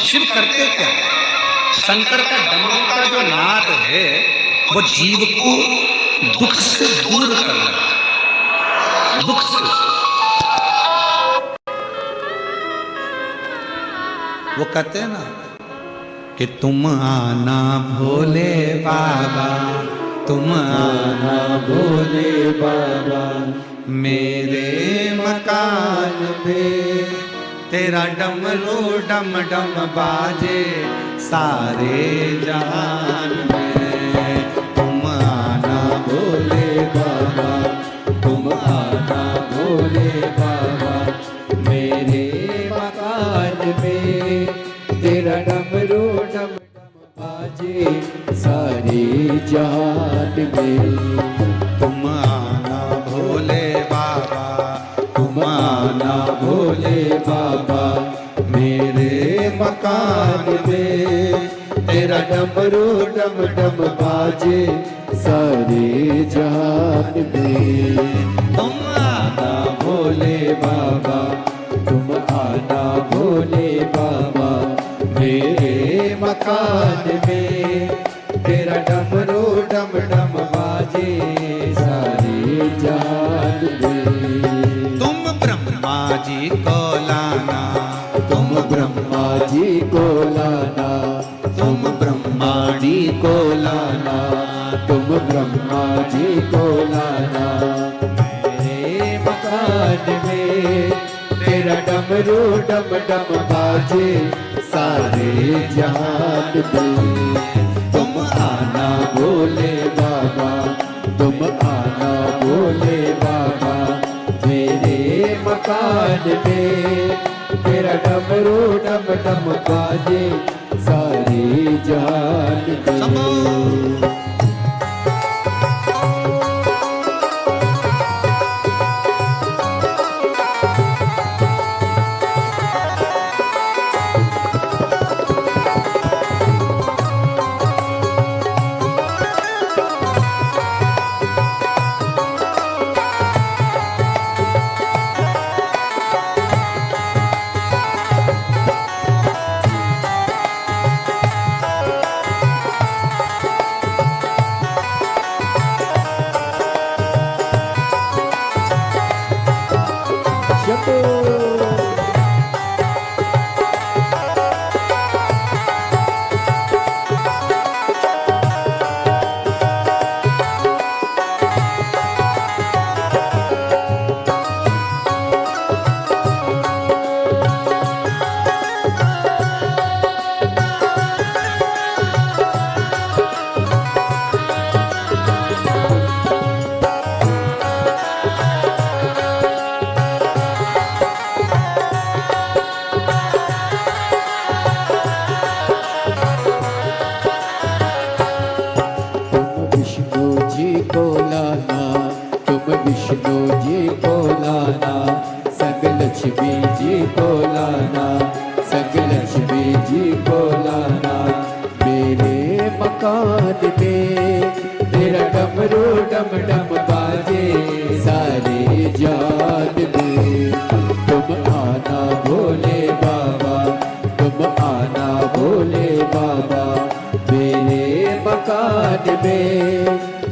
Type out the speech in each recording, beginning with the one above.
शिव करते क्या? शंकर का डमरू का जो नाद है वो जीव को दुख से दूर करना है, दुख से। वो कहते हैं ना कि तुम आना भोले बाबा, तुम आना भोले बाबा, मेरे मकान में तेरा डमरू डम डम बाजे सारे जहान में। तुम आना भोले बाबा, तुम आना भोले बाबा, मेरे मकान में तेरा डमरू डम डम बाजे सारे जहान में। तुम आना भोले बाबा, तुम आना भोले बाबा, मेरे मकान में तेरा डमरू डम डम बाजे सारे जहान में। तुम आना भोले बाबा, तुम आना भोले बाबा, मेरे मकान में तेरा डमरू डम डम बाजे सारे जहान में। तुम ब्रह्मा जी को लाना, तुम ब्रह्मा जी को लाना, तुम ब्रह्मा जी को लाना, तुम ब्रह्मा जी को लाना, मेरे मकान में तेरा डमरू डम डम बाजे सारे जहान में। तुम आना भोले बाबा, तुम आना भोले बाबा, मेरे मकान में तेरा डमरू डम डम बाजे सारे जहान में।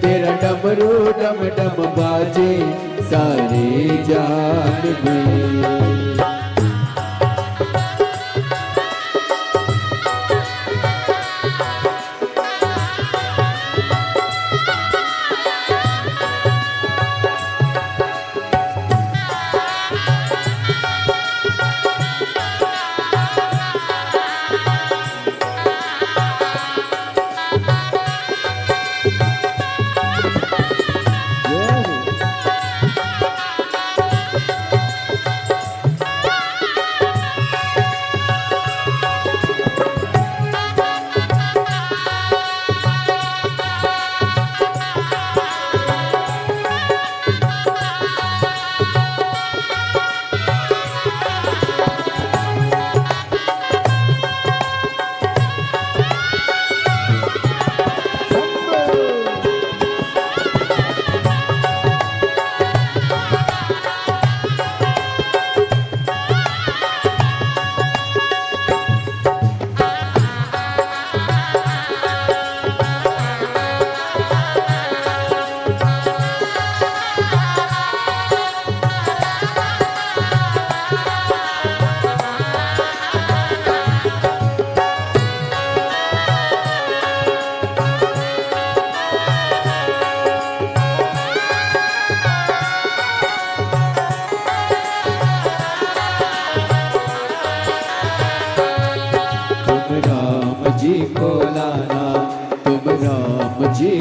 तेरा डमरू डम डम बाजे सारे जहान में।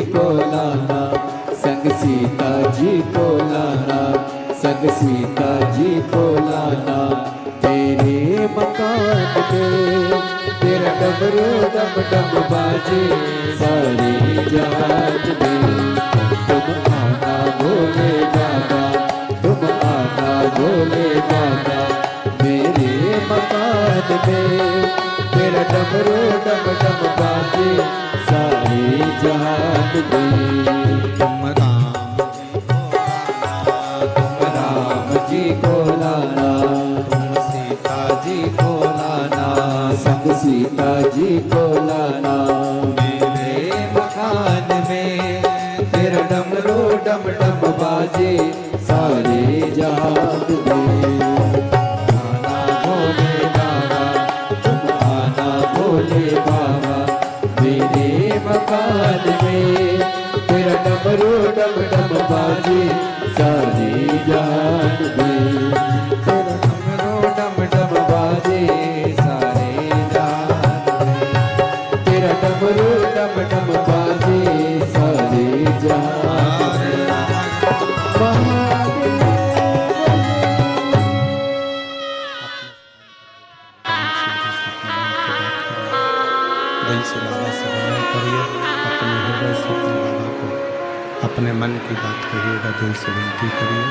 को लाना, संग सीता जी को लाना, संग सीता जी को लाना। तेरे मकान में तेरा डमरू डम डम बाजे सारी जहान में। तुम आना भोले बाबा, तुम आना भोले बाबा, मेरे मकान में तेरा डमरू डम डम बाजे सारी जहान में। तुम राम जी को लाना, तुम सीता जी को लाना, संग सीता जी को लाना। मेरे मकान में तेरा डमरू डम डम बाजे सारे जहान में। आना भोले बाबा, तुम आना भोले बाबा, मेरे मकान में तेरा डमरू डम डम बाजे सारे जहान में। तेरा डमरू डम डम बाजे सारे जहान में, तेरा डमरू डम डम बाजे सारे जहान में। दिल से बाबा से विनय करिए, अपने हृदय से अपने बाबा को अपने मन की बात कहिएगा, दिल से विनती करिए।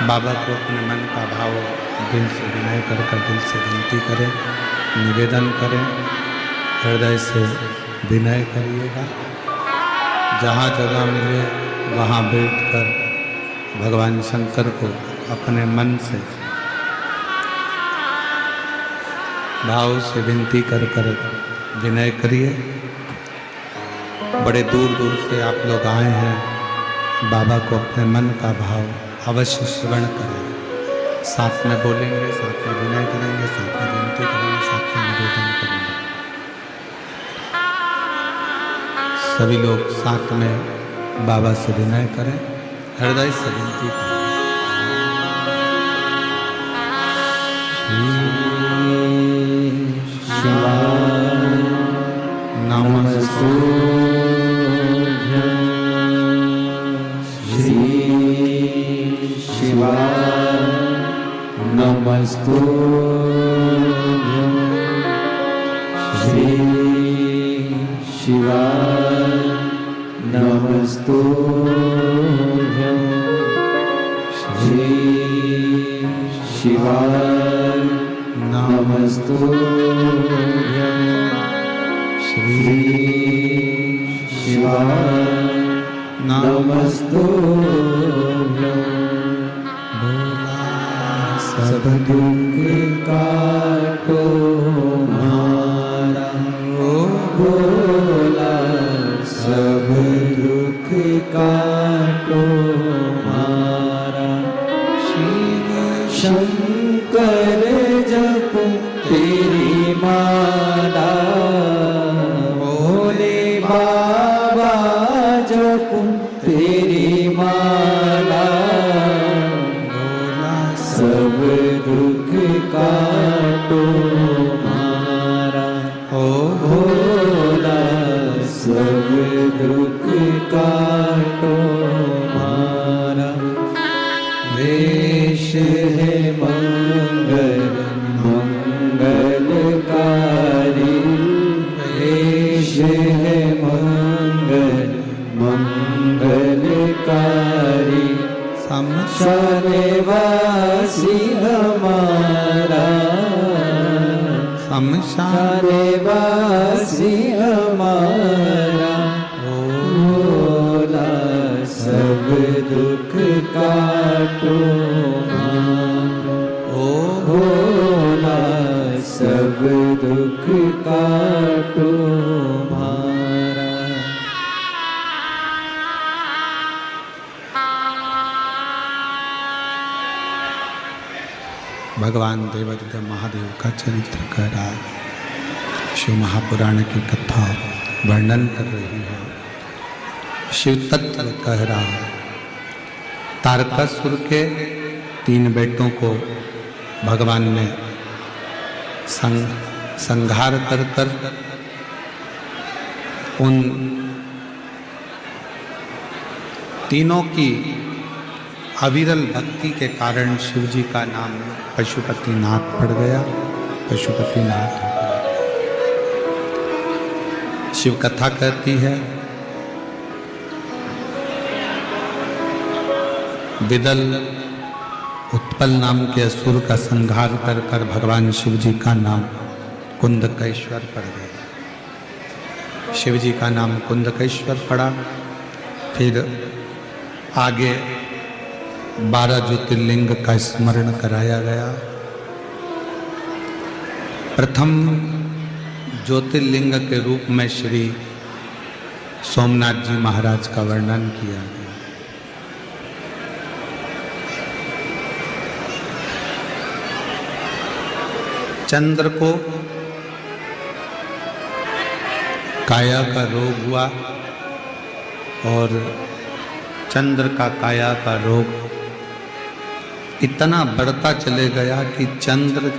बाबा को अपने मन का भाव दिल से विनय कर दिल से विनती करें, निवेदन करें, हृदय से विनय करिएगा। जहाँ जगह मिले वहाँ बैठकर भगवान शंकर को अपने मन से भाव से विनती कर विनय करिए। बड़े दूर दूर से आप लोग आए हैं, बाबा को अपने मन का भाव अवश्य श्रवण करें। साथ में बोलेंगे, साथ में विनय करेंगे, साथ में विनती करेंगे, साथ में निवेदन करेंगे। सभी लोग साथ में बाबा से विनय करें, हृदय से विनती करें। शिवाय नमस्तुभ्यं, श्री शिवाय नमस्तुभ्यं, श्री शिवाय नमस्तुभ्यं, श्री शिवाय नमस्तुभ्यं, श्री शिवाय नमस्तुभ्यं। सब दुख काटो हमारा, बोला सब दुख काटो हमारा। शिव शंकर जप तेरी माला, भोले बाबा जप तेरी माला। सब दुख काटो हमारा, ओ भोला सब दुख काटो हमारा। देश है मंगल मंगलकारी, देश है मंगल मंगलकारी। शमशान वासी हमारा, शमशान वासी हमारा। भोला सब दुख काटो हमारा, ओ भोला सब दुख काटो हमारा। भगवान देवादिदेव महादेव का चरित्र कह रहा है, शिव महापुराण की कथा वर्णन कर रही है, शिव तत्व कह रहा है। तारकासुर के 3 बेटों को भगवान ने संहार कर कर उन तीनों की अविरल भक्ति के कारण शिव जी का नाम पशुपतिनाथ पड़ गया, पशुपतिनाथ हो गया। शिव कथा कहती है विदल उत्पल नाम के असुर का संहार कर कर भगवान शिव जी का नाम कुंदकेश्वर पड़ गया। शिव जी का नाम कुंदकेश्वर पड़ा। फिर आगे 12 ज्योतिर्लिंग का स्मरण कराया गया। प्रथम ज्योतिर्लिंग के रूप में श्री सोमनाथ जी महाराज का वर्णन किया गया। चंद्र को काया का रोग हुआ और चंद्र का काया का रोग इतना बढ़ता चले गया कि चंद्र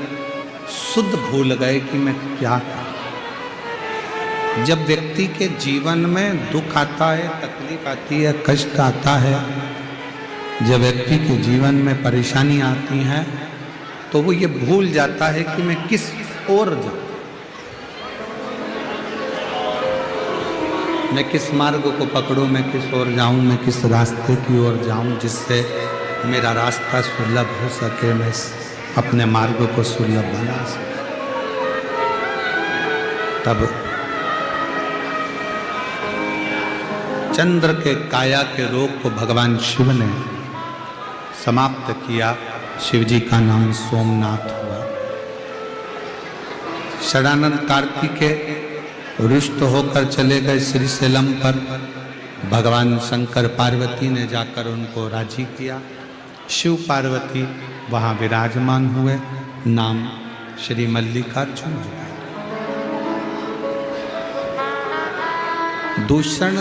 शुद्ध भूल गए कि मैं क्या करूं। जब व्यक्ति के जीवन में दुख आता है, तकलीफ आती है, कष्ट आता है, जब व्यक्ति के जीवन में परेशानी आती है तो वो ये भूल जाता है कि मैं किस ओर जाऊं, मैं किस मार्ग को पकड़ूं, मैं किस ओर जाऊं, मैं किस रास्ते की ओर जाऊं जिससे मेरा रास्ता सुलभ हो सके, मैं अपने मार्ग को सुलभ बना सके। तब चंद्र के काया के रोग को भगवान शिव ने समाप्त किया। शिव जी का नाम सोमनाथ हुआ। षडानंद कार्तिकेय रुष्ट होकर चले गए श्रीशैलम पर। भगवान शंकर पार्वती ने जाकर उनको राजी किया। शिव पार्वती वहाँ विराजमान हुए। नाम श्री मल्लिकार्जुन हुआ। दूषण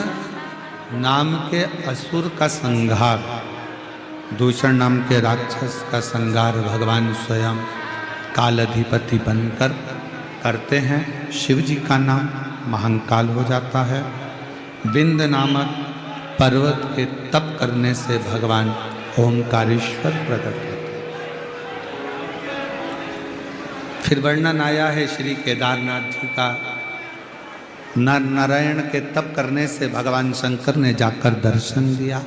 नाम के असुर का संहार, दूषण नाम के राक्षस का संहार भगवान स्वयं काल अधिपति बनकर करते हैं। शिव जी का नाम महाकाल हो जाता है। विंद नामक पर्वत के तप करने से भगवान ओंकारेश्वर प्रकट होते हैं। फिर वर्णन आया है श्री केदारनाथ जी का। नर नारायण के तप करने से भगवान शंकर ने जाकर दर्शन दिया।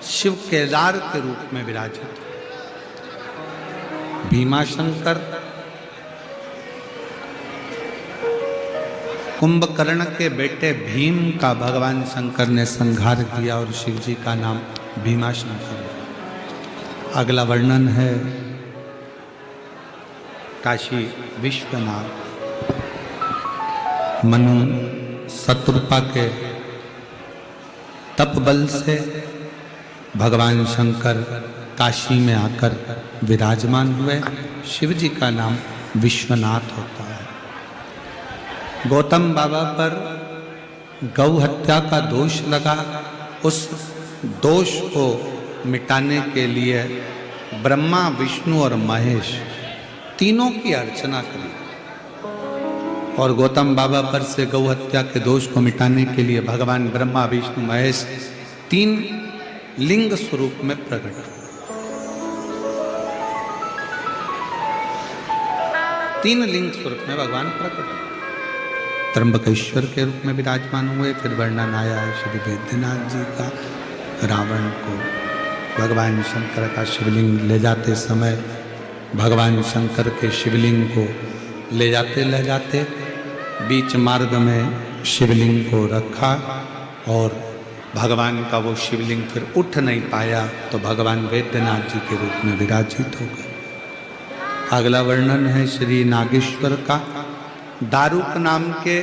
शिव केदार के रूप में विराजित। भीमाशंकर कुंभकर्ण के बेटे भीम का भगवान शंकर ने संहार किया और शिव जी का नाम भीमाशंकर। अगला वर्णन है काशी विश्वनाथ। मनु शत्रुपा के तप बल से भगवान शंकर काशी में आकर विराजमान हुए। शिव जी का नाम विश्वनाथ होता है। गौतम बाबा पर गौ हत्या का दोष लगा। उस दोष को मिटाने के लिए ब्रह्मा, विष्णु और महेश तीनों की अर्चना करी और गौतम बाबा पर से गौ हत्या के दोष को मिटाने के लिए भगवान ब्रह्मा, विष्णु, महेश 3 लिंग स्वरूप में प्रकट। 3 लिंग स्वरूप में भगवान प्रकट। त्र्यंबकेश्वर के रूप में विराजमान हुए। फिर वर्णन आया है श्री वैद्यनाथ जी का। रावण को भगवान शंकर का शिवलिंग ले जाते समय भगवान शंकर के शिवलिंग को ले जाते बीच मार्ग में शिवलिंग को रखा और भगवान का वो शिवलिंग फिर उठ नहीं पाया तो भगवान वैद्यनाथ जी के रूप में विराजित हो गए। अगला वर्णन है श्री नागेश्वर का। दारुक नाम के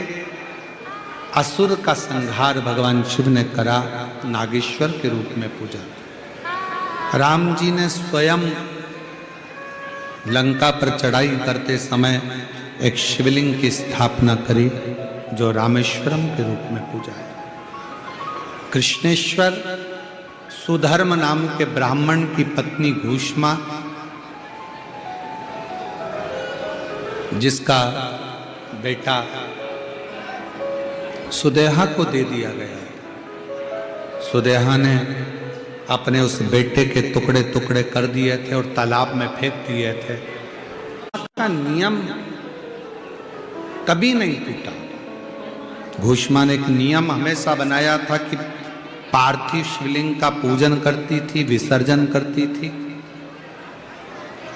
असुर का संहार भगवान शिव ने करा, नागेश्वर के रूप में पूजा। राम जी ने स्वयं लंका पर चढ़ाई करते समय एक शिवलिंग की स्थापना करी जो रामेश्वरम के रूप में पूजा है। कृष्णेश्वर सुधर्म नाम के ब्राह्मण की पत्नी घूष्मा, जिसका बेटा सुदेहा को दे दिया गया। सुदेहा ने अपने उस बेटे के टुकड़े टुकड़े कर दिए थे और तालाब में फेंक दिए थे। का नियम कभी नहीं टूटा। घूष्मा ने एक नियम हमेशा बनाया था कि पार्थिव शिवलिंग का पूजन करती थी, विसर्जन करती थी।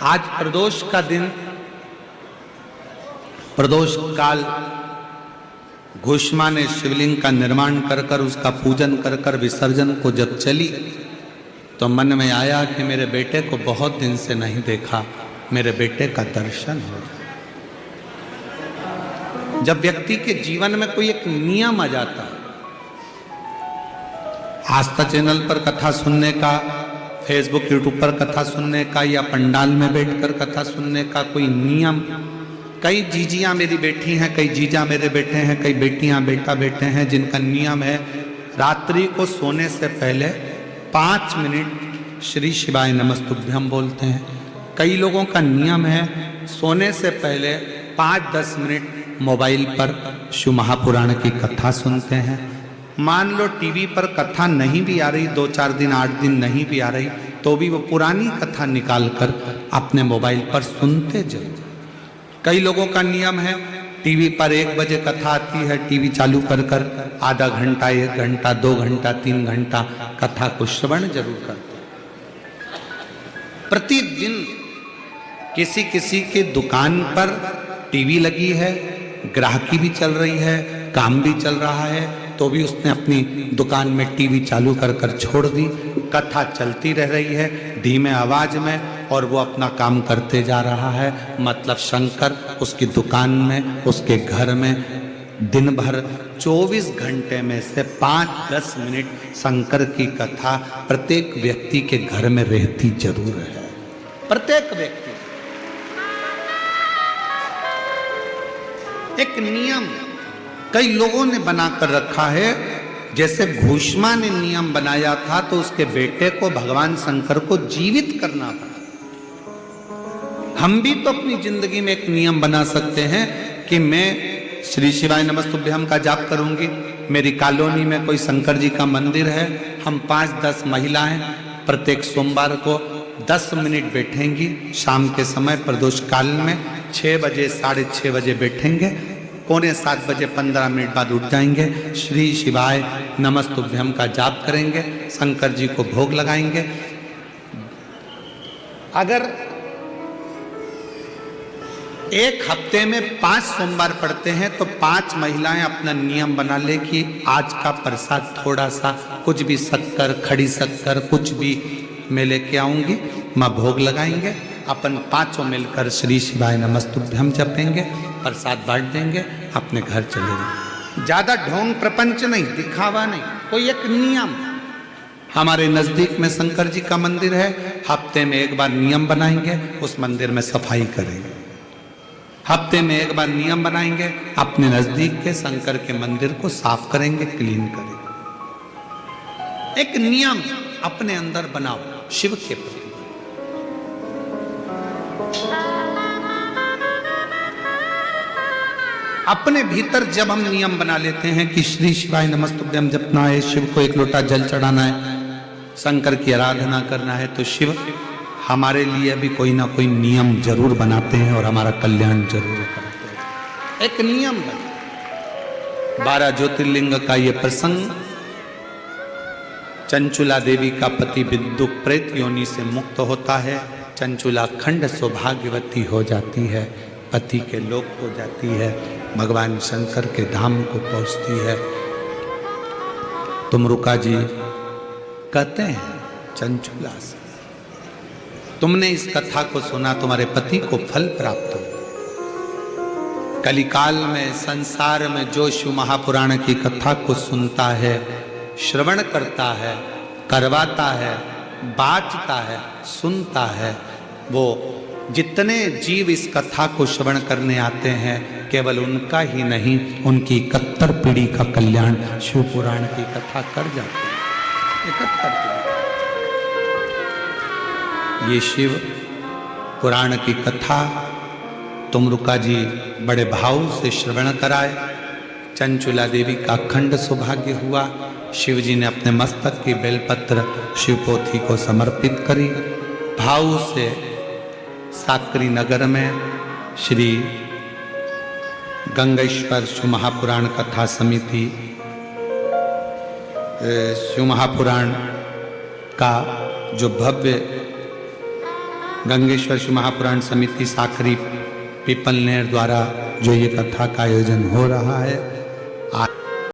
आज प्रदोष का दिन, प्रदोष काल, घूष्मा ने शिवलिंग का निर्माण कर कर उसका पूजन कर कर विसर्जन को जब चली तो मन में आया कि मेरे बेटे को बहुत दिन से नहीं देखा, मेरे बेटे का दर्शन हो। जब व्यक्ति के जीवन में कोई एक नियम आ जाता है, आस्था चैनल पर कथा सुनने का, फेसबुक यूट्यूब पर कथा सुनने का या पंडाल में बैठकर कथा सुनने का कोई नियम। कई जीजियां मेरी बेटी हैं, कई जीजा मेरे बेटे हैं, कई बेटियां बेटा बेटे हैं जिनका नियम है रात्रि को सोने से पहले 5 मिनट श्री शिवाय नमस्तुभ्यम बोलते हैं। कई लोगों का नियम है सोने से पहले 5-10 मिनट मोबाइल पर शिव महापुराण की कथा सुनते हैं। मान लो टीवी पर कथा नहीं भी आ रही, 2-4 दिन 8 दिन नहीं भी आ रही, तो भी वो पुरानी कथा निकाल कर अपने मोबाइल पर सुनते जाओ। कई लोगों का नियम है टीवी पर 1 बजे कथा आती है, टीवी चालू कर कर आधा घंटा, 1 घंटा, 2 घंटा, 3 घंटा कथा को श्रवण जरूर करते। प्रतिदिन किसी किसी के दुकान पर टीवी लगी है, ग्राहकी भी चल रही है, काम भी चल रहा है, तो भी उसने अपनी दुकान में टीवी चालू कर कर छोड़ दी। कथा चलती रह रही है धीमे आवाज में और वो अपना काम करते जा रहा है। मतलब शंकर उसकी दुकान में, उसके घर में दिन भर 24 घंटे में से 5-10 मिनट शंकर की कथा प्रत्येक व्यक्ति के घर में रहती जरूर है। प्रत्येक व्यक्ति एक नियम कई लोगों ने बनाकर रखा है। जैसे घूष्मा ने नियम बनाया था तो उसके बेटे को भगवान शंकर को जीवित करना पड़ा। हम भी तो अपनी जिंदगी में एक नियम बना सकते हैं कि मैं श्री शिवाय नमस्तुभ्यम का जाप करूंगी। मेरी कॉलोनी में कोई शंकर जी का मंदिर है, हम 5-10 महिलाएं प्रत्येक सोमवार को 10 मिनट बैठेंगी। शाम के समय प्रदोष काल में 6 बजे 6:30 बजे बैठेंगे, 6:45 बजे 15 मिनट बाद उठ जाएंगे, श्री शिवाय नमस्तुभ्यम का जाप करेंगे, शंकर जी को भोग लगाएंगे। अगर एक हफ्ते में 5 सोमवार पड़ते हैं तो 5 महिलाएं अपना नियम बना ले कि आज का प्रसाद थोड़ा सा, कुछ भी शक्कर, खड़ी शक्कर, कुछ भी मैं लेके आऊंगी, माँ भोग लगाएंगे। अपन 5 मिलकर श्री शिवाय नमस्तुभ्यम जपेंगे, प्रसाद बांट देंगे, अपने घर चले जाएंगे। ज्यादा ढोंग प्रपंच नहीं, दिखावा नहीं, कोई एक नियम। हमारे नजदीक में शंकर जी का मंदिर है, हफ्ते में एक बार नियम बनाएंगे, उस मंदिर में सफाई करेंगे। हफ्ते में एक बार नियम बनाएंगे, अपने नजदीक के शंकर के मंदिर को साफ करेंगे, क्लीन करेंगे। एक नियम अपने अंदर बनाओ शिव के प्रति। अपने भीतर जब हम नियम बना लेते हैं कि श्री शिवाय नमस्तुभ्यम जपना है, शिव को 1 लोटा जल चढ़ाना है, शंकर की आराधना करना है, तो शिव हमारे लिए भी कोई ना कोई नियम जरूर बनाते हैं और हमारा कल्याण जरूर करते हैं। एक नियम बना। 12 ज्योतिर्लिंग का ये प्रसंग, चंचुला देवी का पति विद्युत प्रेत योनि से मुक्त होता है, चंचुला खंड सौभाग्यवती हो जाती है, पति के लोक हो जाती है, भगवान शंकर के धाम को पहुंचती है। तुमरुका जी कहते हैं चंचुला से, तुमने इस कथा को सुना, तुम्हारे पति को फल प्राप्त हो। कलिकाल में संसार में जो शिव महापुराण की कथा को सुनता है, श्रवण करता है, करवाता है, बाँचता है, सुनता है, वो जितने जीव इस कथा को श्रवण करने आते हैं, केवल उनका ही नहीं, उनकी 71 पीढ़ी का कल्याण शिव पुराण की कथा कर जाते हैं। 71 पीढ़ी। ये शिव पुराण की कथा तुमरुका जी बड़े भाव से श्रवण कराए। चंचुला देवी का अखंड सौभाग्य हुआ। शिव जी ने अपने मस्तक की बेलपत्र शिवपोथी को समर्पित करी। भाव से साकरी नगर में श्री गंगेश्वर शिव महापुराण कथा समिति शिव महापुराण का जो भव्य गंगेश्वर शिव महापुराण समिति साकरी पीपलनेर द्वारा जो ये कथा का आयोजन हो रहा है,